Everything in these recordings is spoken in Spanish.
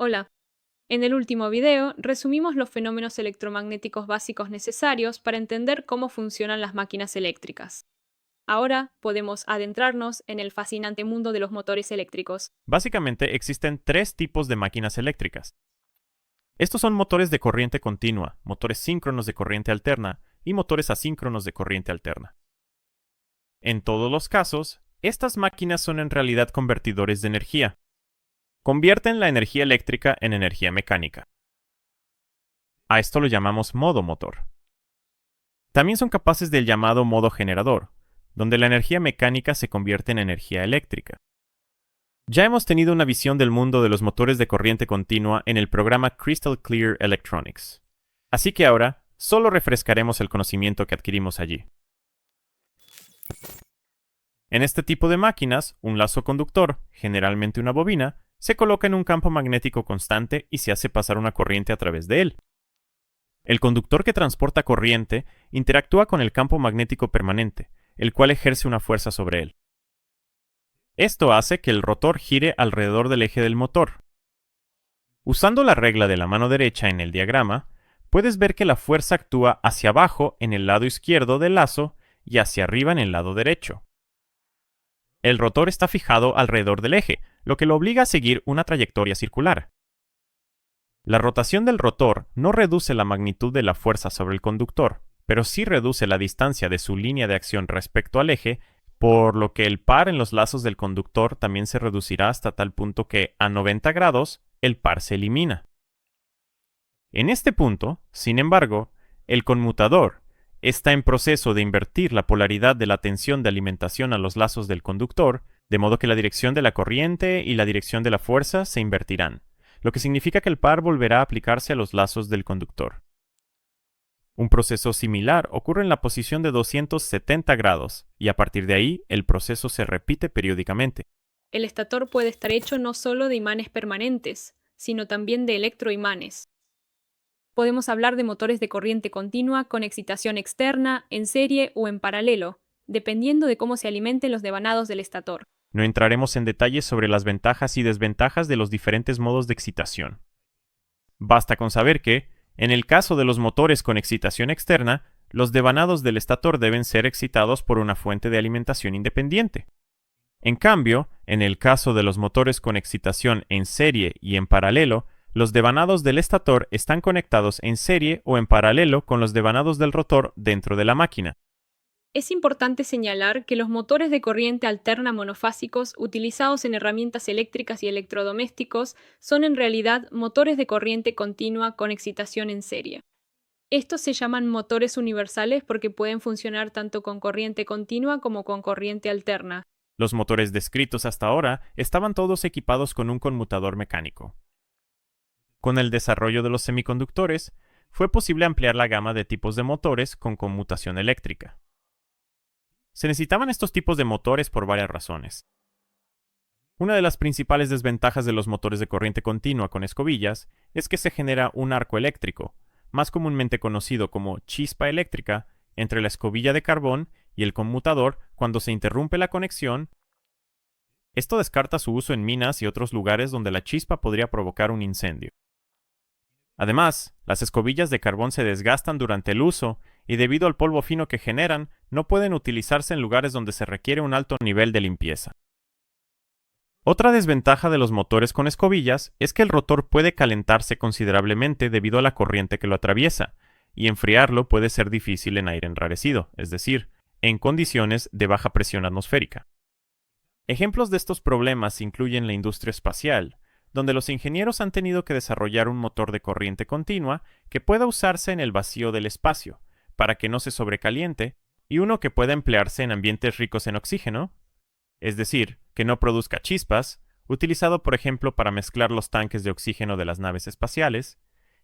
Hola. En el último video resumimos los fenómenos electromagnéticos básicos necesarios para entender cómo funcionan las máquinas eléctricas. Ahora podemos adentrarnos en el fascinante mundo de los motores eléctricos. Básicamente existen tres tipos de máquinas eléctricas. Estos son motores de corriente continua, motores síncronos de corriente alterna y motores asíncronos de corriente alterna. En todos los casos, estas máquinas son en realidad convertidores de energía. Convierten la energía eléctrica en energía mecánica. A esto lo llamamos modo motor. También son capaces del llamado modo generador, donde la energía mecánica se convierte en energía eléctrica. Ya hemos tenido una visión del mundo de los motores de corriente continua en el programa Crystal Clear Electronics. Así que ahora, solo refrescaremos el conocimiento que adquirimos allí. En este tipo de máquinas, un lazo conductor, generalmente una bobina, se coloca en un campo magnético constante y se hace pasar una corriente a través de él. El conductor que transporta corriente interactúa con el campo magnético permanente, el cual ejerce una fuerza sobre él. Esto hace que el rotor gire alrededor del eje del motor. Usando la regla de la mano derecha en el diagrama, puedes ver que la fuerza actúa hacia abajo en el lado izquierdo del lazo y hacia arriba en el lado derecho. El rotor está fijado alrededor del eje, lo que lo obliga a seguir una trayectoria circular. La rotación del rotor no reduce la magnitud de la fuerza sobre el conductor, pero sí reduce la distancia de su línea de acción respecto al eje, por lo que el par en los lazos del conductor también se reducirá hasta tal punto que, a 90 grados, el par se elimina. En este punto, sin embargo, el conmutador está en proceso de invertir la polaridad de la tensión de alimentación a los lazos del conductor, de modo que la dirección de la corriente y la dirección de la fuerza se invertirán, lo que significa que el par volverá a aplicarse a los lazos del conductor. Un proceso similar ocurre en la posición de 270 grados, y a partir de ahí el proceso se repite periódicamente. El estator puede estar hecho no solo de imanes permanentes, sino también de electroimanes. Podemos hablar de motores de corriente continua con excitación externa, en serie o en paralelo, dependiendo de cómo se alimenten los devanados del estator. No entraremos en detalles sobre las ventajas y desventajas de los diferentes modos de excitación. Basta con saber que, en el caso de los motores con excitación externa, los devanados del estator deben ser excitados por una fuente de alimentación independiente. En cambio, en el caso de los motores con excitación en serie y en paralelo, los devanados del estator están conectados en serie o en paralelo con los devanados del rotor dentro de la máquina. Es importante señalar que los motores de corriente alterna monofásicos utilizados en herramientas eléctricas y electrodomésticos son en realidad motores de corriente continua con excitación en serie. Estos se llaman motores universales porque pueden funcionar tanto con corriente continua como con corriente alterna. Los motores descritos hasta ahora estaban todos equipados con un conmutador mecánico. Con el desarrollo de los semiconductores, fue posible ampliar la gama de tipos de motores con conmutación eléctrica. Se necesitaban estos tipos de motores por varias razones. Una de las principales desventajas de los motores de corriente continua con escobillas es que se genera un arco eléctrico, más comúnmente conocido como chispa eléctrica, entre la escobilla de carbón y el conmutador cuando se interrumpe la conexión. Esto descarta su uso en minas y otros lugares donde la chispa podría provocar un incendio. Además, las escobillas de carbón se desgastan durante el uso y debido al polvo fino que generan, no pueden utilizarse en lugares donde se requiere un alto nivel de limpieza. Otra desventaja de los motores con escobillas es que el rotor puede calentarse considerablemente debido a la corriente que lo atraviesa, y enfriarlo puede ser difícil en aire enrarecido, es decir, en condiciones de baja presión atmosférica. Ejemplos de estos problemas incluyen la industria espacial, donde los ingenieros han tenido que desarrollar un motor de corriente continua que pueda usarse en el vacío del espacio, para que no se sobrecaliente, y uno que pueda emplearse en ambientes ricos en oxígeno, es decir, que no produzca chispas, utilizado por ejemplo para mezclar los tanques de oxígeno de las naves espaciales,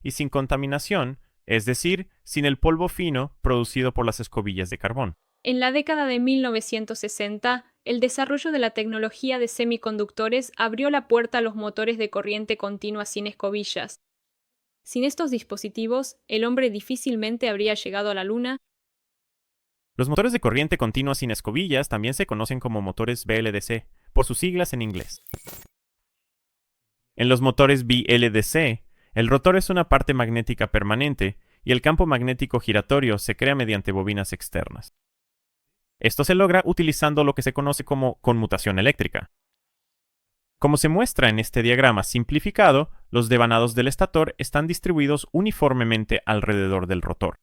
y sin contaminación, es decir, sin el polvo fino producido por las escobillas de carbón. En la década de 1960, el desarrollo de la tecnología de semiconductores abrió la puerta a los motores de corriente continua sin escobillas. Sin estos dispositivos, el hombre difícilmente habría llegado a la Luna. Los motores de corriente continua sin escobillas también se conocen como motores VLDC, por sus siglas en inglés. En los motores BLDC, el rotor es una parte magnética permanente y el campo magnético giratorio se crea mediante bobinas externas. Esto se logra utilizando lo que se conoce como conmutación eléctrica. Como se muestra en este diagrama simplificado, los devanados del estator están distribuidos uniformemente alrededor del rotor.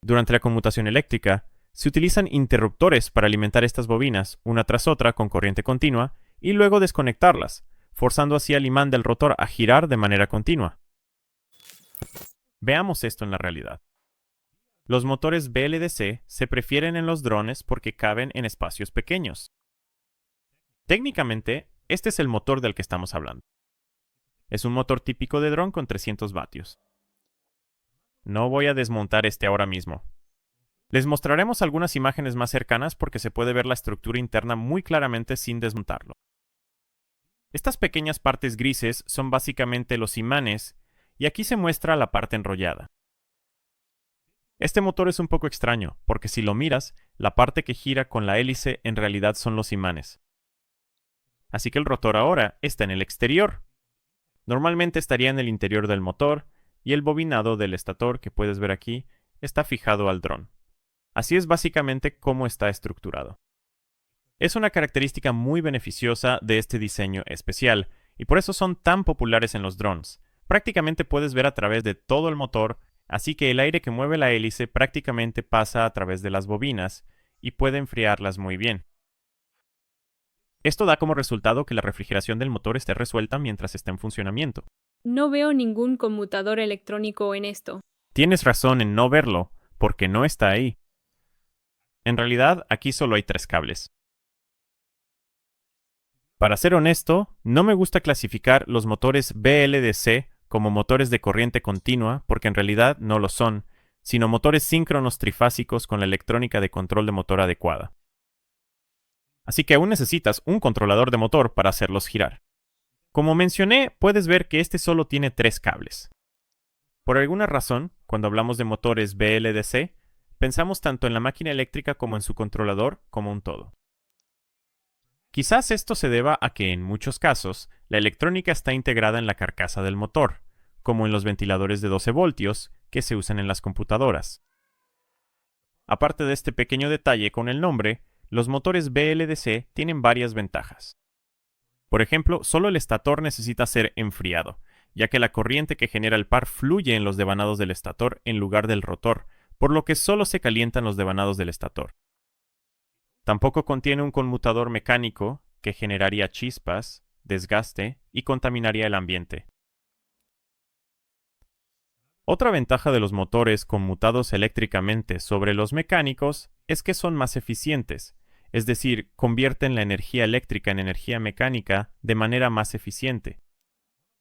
Durante la conmutación eléctrica, se utilizan interruptores para alimentar estas bobinas una tras otra con corriente continua y luego desconectarlas, forzando así al imán del rotor a girar de manera continua. Veamos esto en la realidad. Los motores BLDC se prefieren en los drones porque caben en espacios pequeños. Técnicamente, este es el motor del que estamos hablando. Es un motor típico de dron con 300 vatios. No voy a desmontar este ahora mismo. Les mostraremos algunas imágenes más cercanas porque se puede ver la estructura interna muy claramente sin desmontarlo. Estas pequeñas partes grises son básicamente los imanes y aquí se muestra la parte enrollada. Este motor es un poco extraño porque si lo miras, la parte que gira con la hélice en realidad son los imanes. Así que el rotor ahora está en el exterior. Normalmente estaría en el interior del motor y el bobinado del estator que puedes ver aquí está fijado al dron. Así es básicamente cómo está estructurado. Es una característica muy beneficiosa de este diseño especial y por eso son tan populares en los drones. Prácticamente puedes ver a través de todo el motor, así que el aire que mueve la hélice prácticamente pasa a través de las bobinas y puede enfriarlas muy bien. Esto da como resultado que la refrigeración del motor esté resuelta mientras está en funcionamiento. No veo ningún conmutador electrónico en esto. Tienes razón en no verlo, porque no está ahí. En realidad, aquí solo hay 3 cables. Para ser honesto, no me gusta clasificar los motores BLDC como motores de corriente continua porque en realidad no lo son, sino motores síncronos trifásicos con la electrónica de control de motor adecuada. Así que aún necesitas un controlador de motor para hacerlos girar. Como mencioné, puedes ver que este solo tiene 3 cables. Por alguna razón, cuando hablamos de motores BLDC, pensamos tanto en la máquina eléctrica como en su controlador como un todo. Quizás esto se deba a que en muchos casos la electrónica está integrada en la carcasa del motor, como en los ventiladores de 12 voltios que se usan en las computadoras. Aparte de este pequeño detalle con el nombre, los motores BLDC tienen varias ventajas. Por ejemplo, solo el estator necesita ser enfriado, ya que la corriente que genera el par fluye en los devanados del estator en lugar del rotor, por lo que solo se calientan los devanados del estator. Tampoco contiene un conmutador mecánico que generaría chispas, desgaste y contaminaría el ambiente. Otra ventaja de los motores conmutados eléctricamente sobre los mecánicos es que son más eficientes, es decir, convierten la energía eléctrica en energía mecánica de manera más eficiente.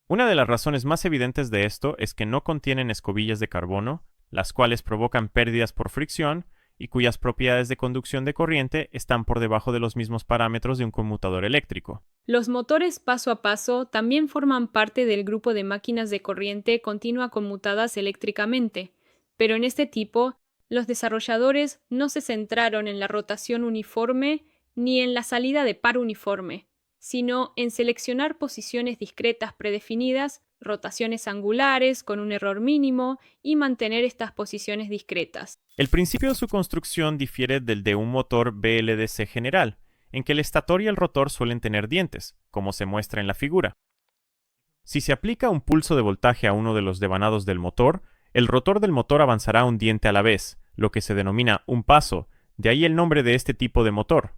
Una de las razones más evidentes de esto es que no contienen escobillas de carbono, las cuales provocan pérdidas por fricción y cuyas propiedades de conducción de corriente están por debajo de los mismos parámetros de un conmutador eléctrico. Los motores paso a paso también forman parte del grupo de máquinas de corriente continua conmutadas eléctricamente, pero en este tipo, los desarrolladores no se centraron en la rotación uniforme ni en la salida de par uniforme, sino en seleccionar posiciones discretas predefinidas, rotaciones angulares con un error mínimo y mantener estas posiciones discretas. El principio de su construcción difiere del de un motor BLDC general, en que el estator y el rotor suelen tener dientes, como se muestra en la figura. Si se aplica un pulso de voltaje a uno de los devanados del motor, el rotor del motor avanzará un diente a la vez, lo que se denomina un paso, de ahí el nombre de este tipo de motor.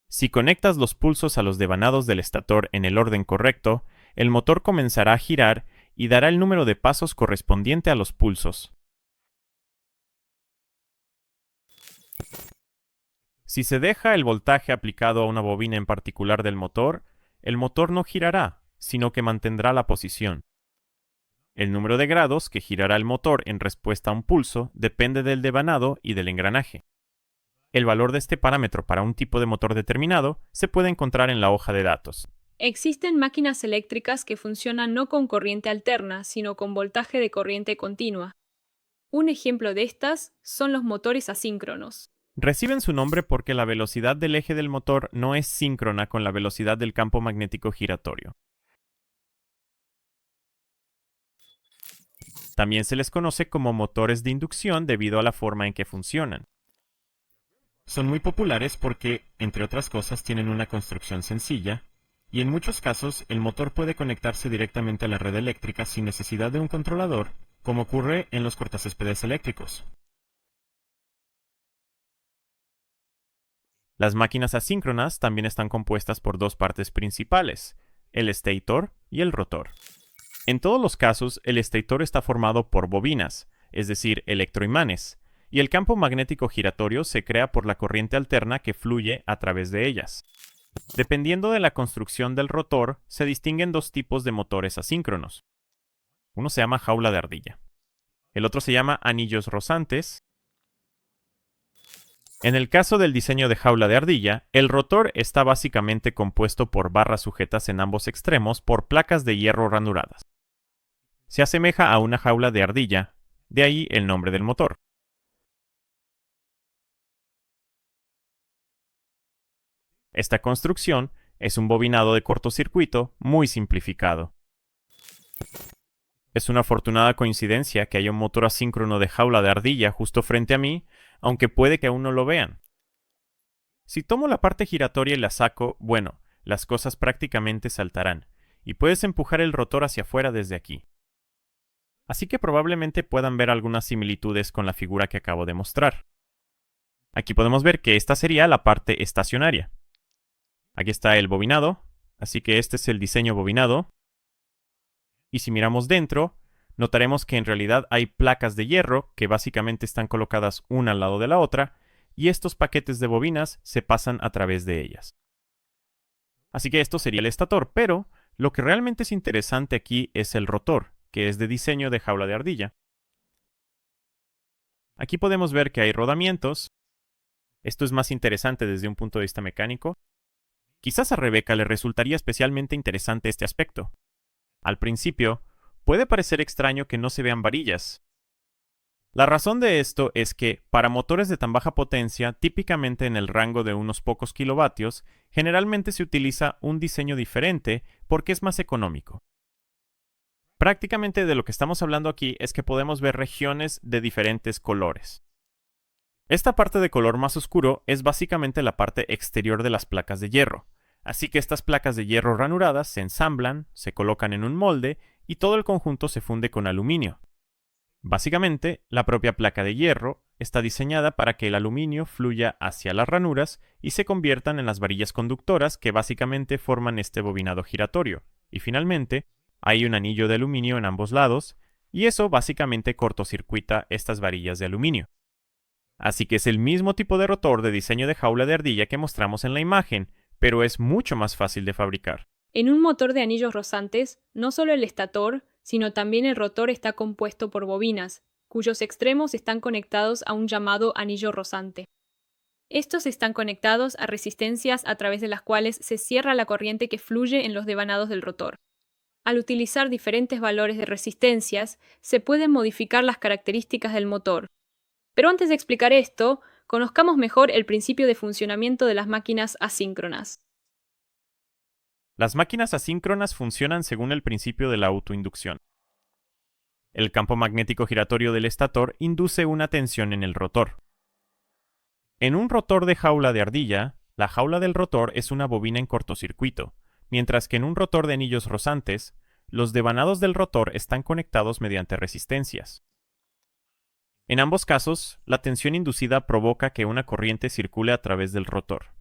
Si conectas los pulsos a los devanados del estator en el orden correcto, el motor comenzará a girar y dará el número de pasos correspondiente a los pulsos. Si se deja el voltaje aplicado a una bobina en particular del motor, el motor no girará, sino que mantendrá la posición. El número de grados que girará el motor en respuesta a un pulso depende del devanado y del engranaje. El valor de este parámetro para un tipo de motor determinado se puede encontrar en la hoja de datos. Existen máquinas eléctricas que funcionan no con corriente alterna, sino con voltaje de corriente continua. Un ejemplo de estas son los motores asíncronos. Reciben su nombre porque la velocidad del eje del motor no es síncrona con la velocidad del campo magnético giratorio. También se les conoce como motores de inducción debido a la forma en que funcionan. Son muy populares porque, entre otras cosas, tienen una construcción sencilla, y en muchos casos el motor puede conectarse directamente a la red eléctrica sin necesidad de un controlador, como ocurre en los cortacéspedes eléctricos. Las máquinas asíncronas también están compuestas por dos partes principales, el estator y el rotor. En todos los casos, el estator está formado por bobinas, es decir, electroimanes, y el campo magnético giratorio se crea por la corriente alterna que fluye a través de ellas. Dependiendo de la construcción del rotor, se distinguen dos tipos de motores asíncronos. Uno se llama jaula de ardilla. El otro se llama anillos rozantes. En el caso del diseño de jaula de ardilla, el rotor está básicamente compuesto por barras sujetas en ambos extremos por placas de hierro ranuradas. Se asemeja a una jaula de ardilla, de ahí el nombre del motor. Esta construcción es un bobinado de cortocircuito muy simplificado. Es una afortunada coincidencia que haya un motor asíncrono de jaula de ardilla justo frente a mí, aunque puede que aún no lo vean. Si tomo la parte giratoria y la saco, bueno, las cosas prácticamente saltarán, y puedes empujar el rotor hacia afuera desde aquí. Así que probablemente puedan ver algunas similitudes con la figura que acabo de mostrar. Aquí podemos ver que esta sería la parte estacionaria. Aquí está el bobinado, así que este es el diseño bobinado. Y si miramos dentro, notaremos que en realidad hay placas de hierro que básicamente están colocadas una al lado de la otra, y estos paquetes de bobinas se pasan a través de ellas. Así que esto sería el estator, pero lo que realmente es interesante aquí es el rotor, que es de diseño de jaula de ardilla. Aquí podemos ver que hay rodamientos. Esto es más interesante desde un punto de vista mecánico. Quizás a Rebeca le resultaría especialmente interesante este aspecto. Al principio, puede parecer extraño que no se vean varillas. La razón de esto es que, para motores de tan baja potencia, típicamente en el rango de unos pocos kilovatios, generalmente se utiliza un diseño diferente porque es más económico. Prácticamente de lo que estamos hablando aquí es que podemos ver regiones de diferentes colores. Esta parte de color más oscuro es básicamente la parte exterior de las placas de hierro, así que estas placas de hierro ranuradas se ensamblan, se colocan en un molde y todo el conjunto se funde con aluminio. Básicamente, la propia placa de hierro está diseñada para que el aluminio fluya hacia las ranuras y se conviertan en las varillas conductoras que básicamente forman este bobinado giratorio. Y finalmente, hay un anillo de aluminio en ambos lados, y eso básicamente cortocircuita estas varillas de aluminio. Así que es el mismo tipo de rotor de diseño de jaula de ardilla que mostramos en la imagen, pero es mucho más fácil de fabricar. En un motor de anillos rozantes, no solo el estator, sino también el rotor está compuesto por bobinas, cuyos extremos están conectados a un llamado anillo rozante. Estos están conectados a resistencias a través de las cuales se cierra la corriente que fluye en los devanados del rotor. Al utilizar diferentes valores de resistencias, se pueden modificar las características del motor. Pero antes de explicar esto, conozcamos mejor el principio de funcionamiento de las máquinas asíncronas. Las máquinas asíncronas funcionan según el principio de la autoinducción. El campo magnético giratorio del estator induce una tensión en el rotor. En un rotor de jaula de ardilla, la jaula del rotor es una bobina en cortocircuito, mientras que en un rotor de anillos rozantes, los devanados del rotor están conectados mediante resistencias. En ambos casos, la tensión inducida provoca que una corriente circule a través del rotor.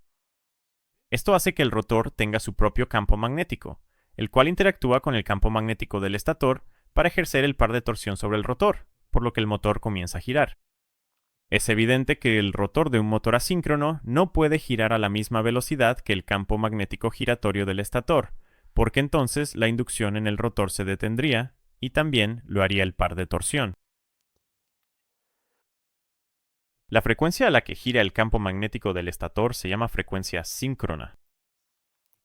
Esto hace que el rotor tenga su propio campo magnético, el cual interactúa con el campo magnético del estator para ejercer el par de torsión sobre el rotor, por lo que el motor comienza a girar. Es evidente que el rotor de un motor asíncrono no puede girar a la misma velocidad que el campo magnético giratorio del estator, porque entonces la inducción en el rotor se detendría y también lo haría el par de torsión. La frecuencia a la que gira el campo magnético del estator se llama frecuencia síncrona.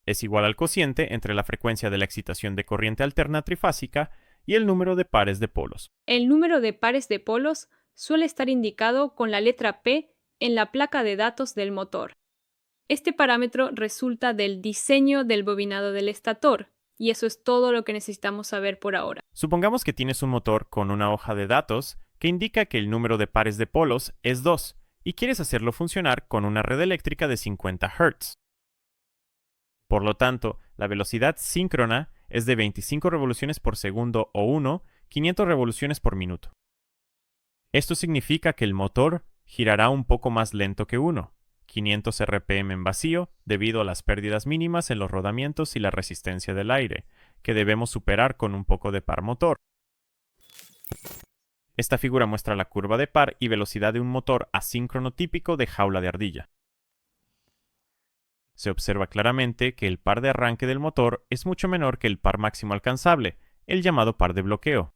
Es igual al cociente entre la frecuencia de la excitación de corriente alterna trifásica y el número de pares de polos. El número de pares de polos suele estar indicado con la letra P en la placa de datos del motor. Este parámetro resulta del diseño del bobinado del estator, y eso es todo lo que necesitamos saber por ahora. Supongamos que tienes un motor con una hoja de datos que indica que el número de pares de polos es 2 y quieres hacerlo funcionar con una red eléctrica de 50 Hz. Por lo tanto, la velocidad síncrona es de 25 revoluciones por segundo o 500 revoluciones por minuto. Esto significa que el motor girará un poco más lento que 500 RPM en vacío, debido a las pérdidas mínimas en los rodamientos y la resistencia del aire, que debemos superar con un poco de par motor. Esta figura muestra la curva de par y velocidad de un motor asíncrono típico de jaula de ardilla. Se observa claramente que el par de arranque del motor es mucho menor que el par máximo alcanzable, el llamado par de bloqueo.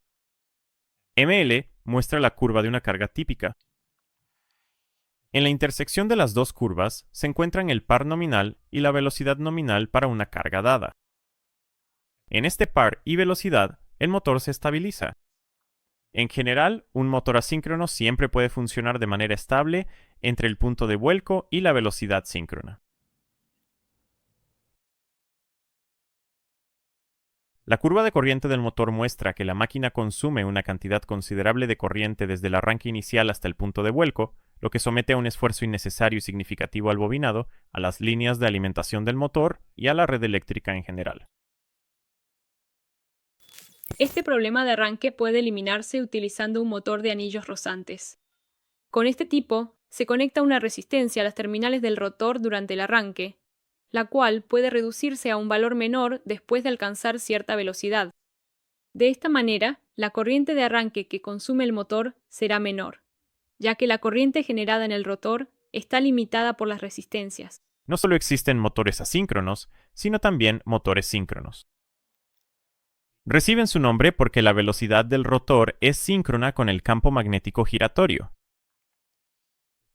ML muestra la curva de una carga típica. En la intersección de las dos curvas se encuentran el par nominal y la velocidad nominal para una carga dada. En este par y velocidad, el motor se estabiliza. En general, un motor asíncrono siempre puede funcionar de manera estable entre el punto de vuelco y la velocidad síncrona. La curva de corriente del motor muestra que la máquina consume una cantidad considerable de corriente desde el arranque inicial hasta el punto de vuelco, lo que somete a un esfuerzo innecesario y significativo al bobinado, a las líneas de alimentación del motor y a la red eléctrica en general. Este problema de arranque puede eliminarse utilizando un motor de anillos rozantes. Con este tipo, se conecta una resistencia a las terminales del rotor durante el arranque, la cual puede reducirse a un valor menor después de alcanzar cierta velocidad. De esta manera, la corriente de arranque que consume el motor será menor, ya que la corriente generada en el rotor está limitada por las resistencias. No solo existen motores asíncronos, sino también motores síncronos. Reciben su nombre porque la velocidad del rotor es síncrona con el campo magnético giratorio.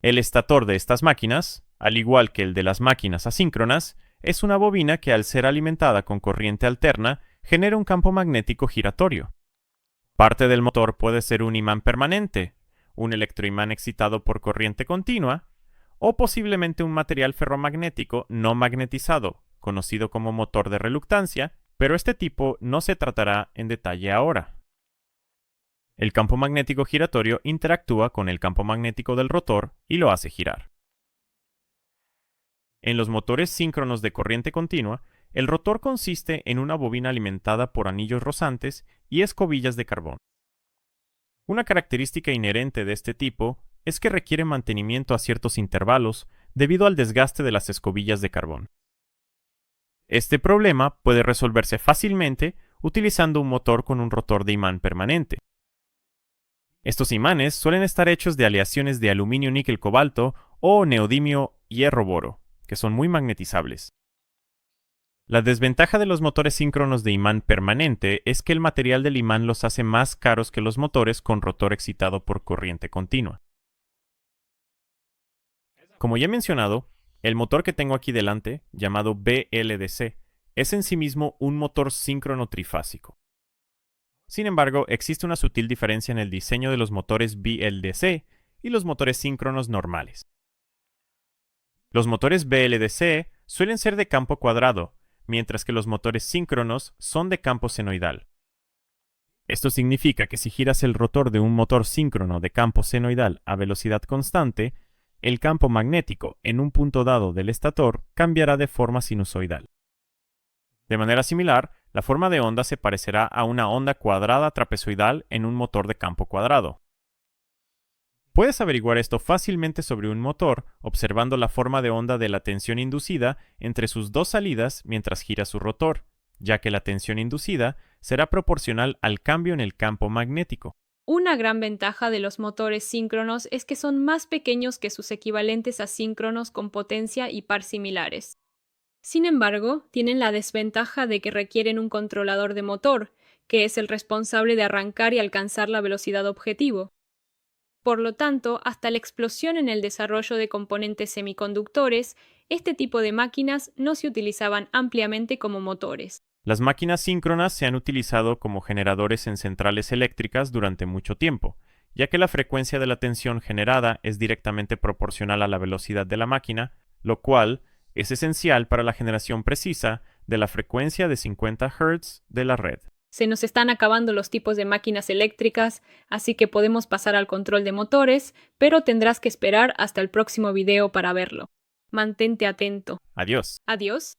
El estator de estas máquinas, al igual que el de las máquinas asíncronas, es una bobina que al ser alimentada con corriente alterna genera un campo magnético giratorio. Parte del motor puede ser un imán permanente, un electroimán excitado por corriente continua, o posiblemente un material ferromagnético no magnetizado, conocido como motor de reluctancia, pero este tipo no se tratará en detalle ahora. El campo magnético giratorio interactúa con el campo magnético del rotor y lo hace girar. En los motores síncronos de corriente continua, el rotor consiste en una bobina alimentada por anillos rozantes y escobillas de carbón. Una característica inherente de este tipo es que requiere mantenimiento a ciertos intervalos debido al desgaste de las escobillas de carbón. Este problema puede resolverse fácilmente utilizando un motor con un rotor de imán permanente. Estos imanes suelen estar hechos de aleaciones de aluminio níquel cobalto o neodimio hierro boro, que son muy magnetizables. La desventaja de los motores síncronos de imán permanente es que el material del imán los hace más caros que los motores con rotor excitado por corriente continua. Como ya he mencionado, el motor que tengo aquí delante, llamado BLDC, es en sí mismo un motor síncrono trifásico. Sin embargo, existe una sutil diferencia en el diseño de los motores BLDC y los motores síncronos normales. Los motores BLDC suelen ser de campo cuadrado, mientras que los motores síncronos son de campo senoidal. Esto significa que si giras el rotor de un motor síncrono de campo senoidal a velocidad constante, el campo magnético en un punto dado del estator cambiará de forma sinusoidal. De manera similar, la forma de onda se parecerá a una onda cuadrada trapezoidal en un motor de campo cuadrado. Puedes averiguar esto fácilmente sobre un motor observando la forma de onda de la tensión inducida entre sus dos salidas mientras gira su rotor, ya que la tensión inducida será proporcional al cambio en el campo magnético. Una gran ventaja de los motores síncronos es que son más pequeños que sus equivalentes asíncronos con potencia y par similares. Sin embargo, tienen la desventaja de que requieren un controlador de motor, que es el responsable de arrancar y alcanzar la velocidad objetivo. Por lo tanto, hasta la explosión en el desarrollo de componentes semiconductores, este tipo de máquinas no se utilizaban ampliamente como motores. Las máquinas síncronas se han utilizado como generadores en centrales eléctricas durante mucho tiempo, ya que la frecuencia de la tensión generada es directamente proporcional a la velocidad de la máquina, lo cual es esencial para la generación precisa de la frecuencia de 50 Hz de la red. Se nos están acabando los tipos de máquinas eléctricas, así que podemos pasar al control de motores, pero tendrás que esperar hasta el próximo video para verlo. Mantente atento. Adiós. Adiós.